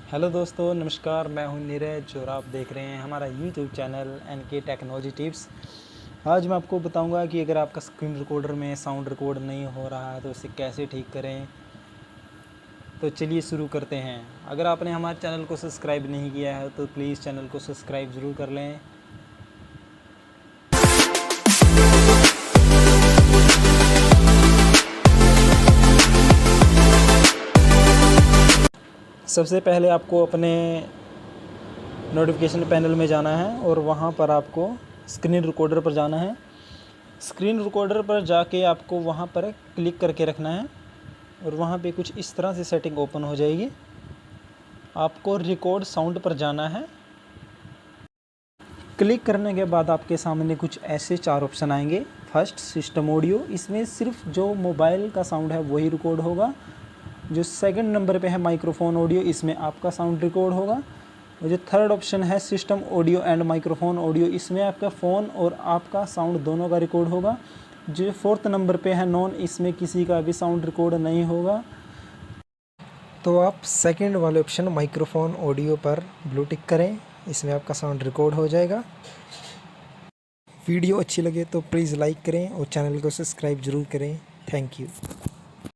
Hello दोस्तों, नमस्कार। मैं हूं नीरज और आप देख रहे हैं हमारा YouTube channel NK technology tips. आज मैं आपको बताऊंगा कि अगर आपका स्क्रीन रिकॉर्डर में साउंड रिकॉर्ड नहीं हो रहा है तो इसे कैसे ठीक करें। तो चलिए शुरू करते हैं। अगर आपने हमारे चैनल को सब्सक्राइब नहीं किया है तो प्लीज़ चैनल को सब्सक्राइब ज़रूर कर लें। सबसे पहले आपको अपने नोटिफिकेशन पैनल में जाना है और वहाँ पर आपको स्क्रीन रिकॉर्डर पर जाना है। स्क्रीन रिकॉर्डर पर जाके आपको वहाँ पर क्लिक करके रखना है और वहाँ पे कुछ इस तरह से सेटिंग ओपन हो जाएगी। आपको रिकॉर्ड साउंड पर जाना है। क्लिक करने के बाद आपके सामने कुछ ऐसे 4 ऑप्शन आएंगे। फर्स्ट सिस्टम ऑडियो, इसमें सिर्फ जो मोबाइल का साउंड है वही रिकॉर्ड होगा। जो सेकंड नंबर पे है माइक्रोफोन ऑडियो, इसमें आपका साउंड रिकॉर्ड होगा। और जो थर्ड ऑप्शन है system audio and microphone audio, इसमें आपका फ़ोन और आपका साउंड दोनों का रिकॉर्ड होगा। जो फोर्थ नंबर पे है नॉन, इसमें किसी का भी साउंड रिकॉर्ड नहीं होगा। तो आप सेकंड वाले ऑप्शन माइक्रोफोन ऑडियो पर ब्लू टिक करें, इसमें आपका साउंड रिकॉर्ड हो जाएगा। वीडियो अच्छी लगे तो प्लीज़ लाइक करें और चैनल को सब्सक्राइब ज़रूर करें। Thank you.